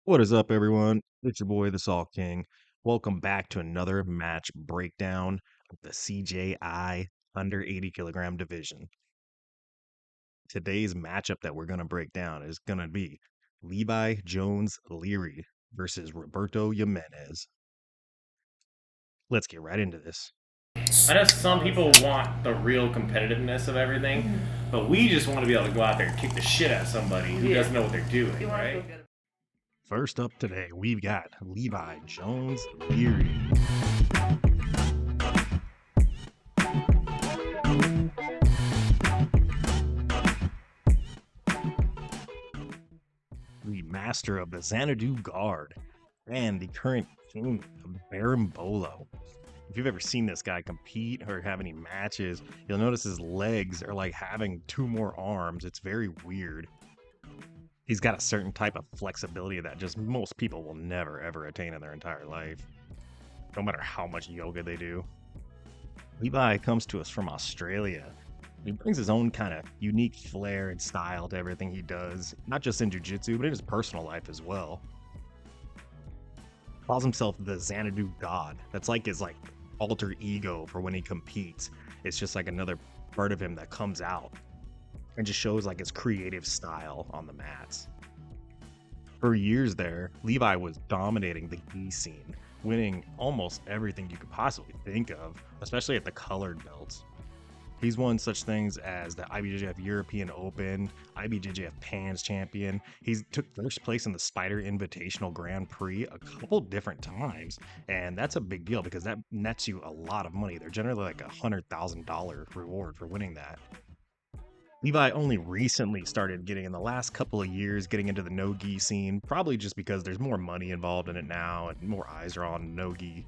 What is up, everyone? It's your boy, the Salt King. Welcome back to another match breakdown of the CJI under 80 kilogram division. Today's matchup that we're going to break down is going to be Levi Jones-Leary versus Roberto Jimenez. Let's get right into this. I know some people want the real competitiveness of everything, but we just want to be able to go out there and kick the shit out of somebody who doesn't know what they're doing, right? First up today, we've got Levi Jones-Leary. The master of the Xanadu Guard and the current king of Berimbolo. If you've ever seen this guy compete or have any matches, you'll notice his legs are like having two more arms. It's very weird. He's got a certain type of flexibility that just most people will never ever attain in their entire life, no matter how much yoga they do. Levi comes to us from Australia. He brings his own kind of unique flair and style to everything he does, not just in jiu-jitsu, but in his personal life as well. Calls himself the Xanadu God. That's like his alter ego for when he competes. It's just like another part of him that comes out and just shows like his creative style on the mats. For years there, Levi was dominating the gi scene, winning almost everything you could possibly think of, especially at the colored belts. He's won such things as the IBJJF European Open, IBJJF Pans Champion. He's took first place in the Spider Invitational Grand Prix a couple different times, and that's a big deal because that nets you a lot of money. They're generally like $100,000 reward for winning that. Levi only recently started getting in the last couple of years getting into the no-gi scene, probably just because there's more money involved in it now and more eyes are on no-gi.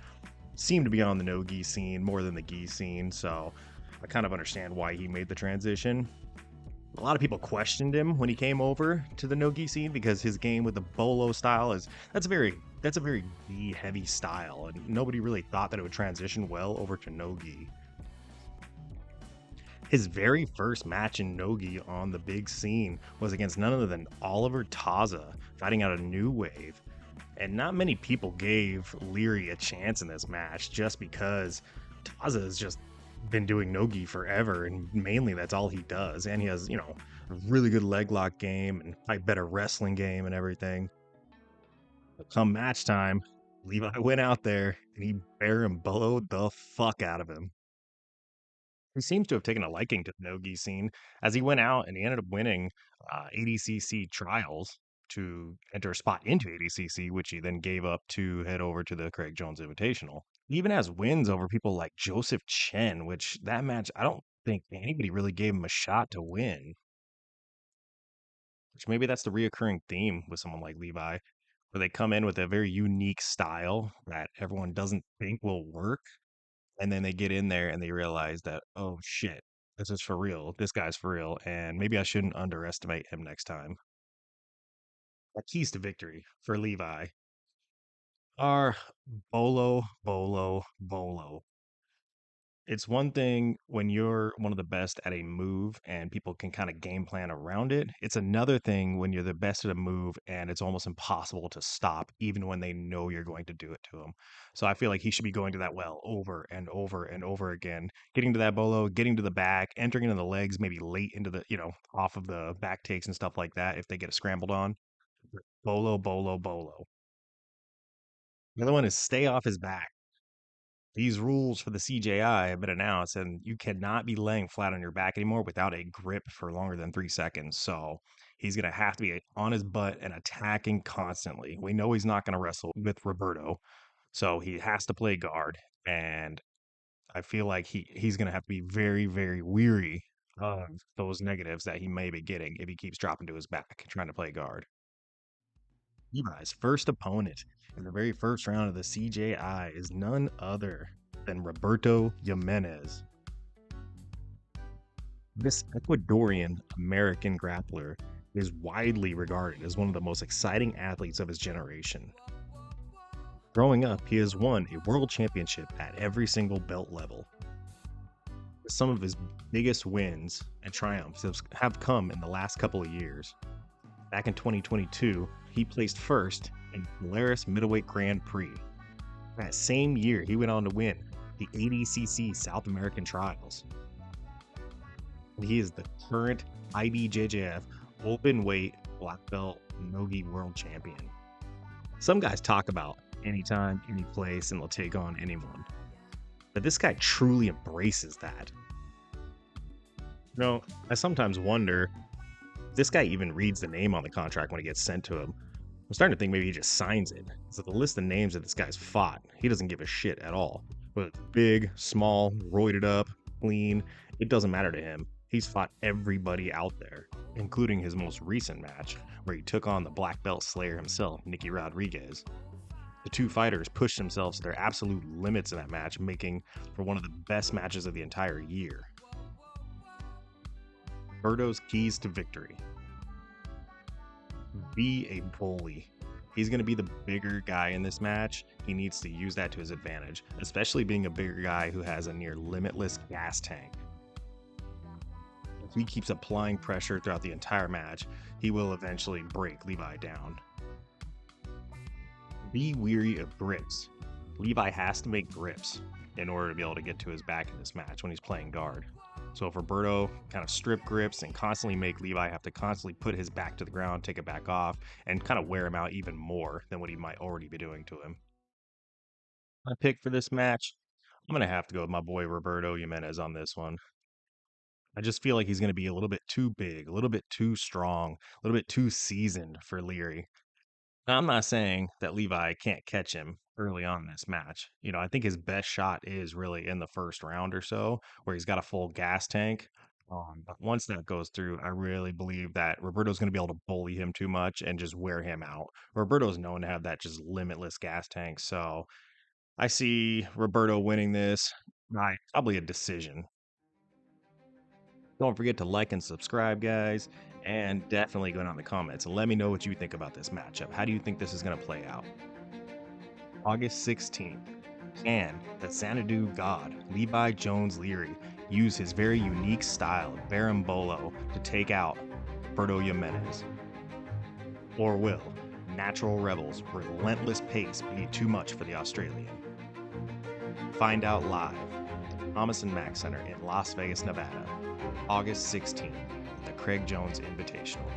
Seem to be on the no-gi scene more than the gi scene, so I kind of understand why he made the transition. A lot of people questioned him when he came over to the no-gi scene because his game with the bolo style that's a very gi heavy style, and nobody really thought that it would transition well over to no-gi. His very first match in no-gi on the big scene was against none other than Oliver Taza, fighting out a new wave. And not many people gave Leary a chance in this match just because Taza has just been doing no-gi forever, and mainly that's all he does. And he has, a really good leg lock game and a better wrestling game and everything. But come match time, Levi went out there and he berimboloed the fuck out of him. He seems to have taken a liking to the no-gi scene as he went out and he ended up winning ADCC trials to enter a spot into ADCC, which he then gave up to head over to the Craig Jones Invitational. He even has wins over people like Joseph Chen, which that match, I don't think anybody really gave him a shot to win. Which maybe that's the reoccurring theme with someone like Levi, where they come in with a very unique style that everyone doesn't think will work. And then they get in there and they realize that, oh shit, this is for real. This guy's for real. And maybe I shouldn't underestimate him next time. The keys to victory for Levi are bolo, bolo, bolo. It's one thing when you're one of the best at a move and people can kind of game plan around it. It's another thing when you're the best at a move and it's almost impossible to stop, even when they know you're going to do it to them. So I feel like he should be going to that well over and over and over again, getting to that bolo, getting to the back, entering into the legs, maybe late into the, off of the back takes and stuff like that if they get scrambled on. Bolo, bolo, bolo. The other one is stay off his back. These rules for the CJI have been announced, and you cannot be laying flat on your back anymore without a grip for longer than 3 seconds. So he's going to have to be on his butt and attacking constantly. We know he's not going to wrestle with Roberto, so he has to play guard. And I feel like he's going to have to be very, very weary of those negatives that he may be getting if he keeps dropping to his back trying to play guard. Levi's first opponent in the very first round of the CJI is none other than Roberto Jimenez. This Ecuadorian American grappler is widely regarded as one of the most exciting athletes of his generation. Growing up, he has won a world championship at every single belt level. Some of his biggest wins and triumphs have come in the last couple of years. Back in 2022, he placed first and Polaris Middleweight Grand Prix. That same year, he went on to win the ADCC South American Trials. He is the current IBJJF open weight black belt Nogi world champion. Some guys talk about anytime, any place, and they'll take on anyone. But this guy truly embraces that. I sometimes wonder if this guy even reads the name on the contract when it gets sent to him. I'm starting to think maybe he just signs it. So the list of names that this guy's fought, he doesn't give a shit at all. Whether it's big, small, roided up, clean, it doesn't matter to him. He's fought everybody out there, including his most recent match, where he took on the black belt slayer himself, Nicky Rodriguez. The two fighters pushed themselves to their absolute limits in that match, making for one of the best matches of the entire year. Roberto's keys to victory. Be a bully. He's going to be the bigger guy in this match. He needs to use that to his advantage, especially being a bigger guy who has a near limitless gas tank. If he keeps applying pressure throughout the entire match, he will eventually break Levi down. Be weary of grips. Levi has to make grips in order to be able to get to his back in this match when he's playing guard. So if Roberto kind of strip grips and constantly make Levi have to constantly put his back to the ground, take it back off, and kind of wear him out even more than what he might already be doing to him. My pick for this match, I'm going to have to go with my boy Roberto Jimenez on this one. I just feel like he's going to be a little bit too big, a little bit too strong, a little bit too seasoned for Leary. Now, I'm not saying that Levi can't catch him early on in this match. I think his best shot is really in the first round or so, where he's got a full gas tank. But once that goes through, I really believe that Roberto's going to be able to bully him too much and just wear him out. Roberto's known to have that just limitless gas tank. So I see Roberto winning this by probably a decision. Don't forget to like and subscribe, guys, and definitely go down in the comments and let me know what you think about this matchup. How do you think this is going to play out? August 16th. Can the Xanadu god, Levi Jones-Leary, use his very unique style of berimbolo to take out Roberto Jimenez? Or will Natural Rebels' relentless pace be too much for the Australian? Find out live at the Thomas & Mack Center in Las Vegas, Nevada, August 16th at the Craig Jones Invitational.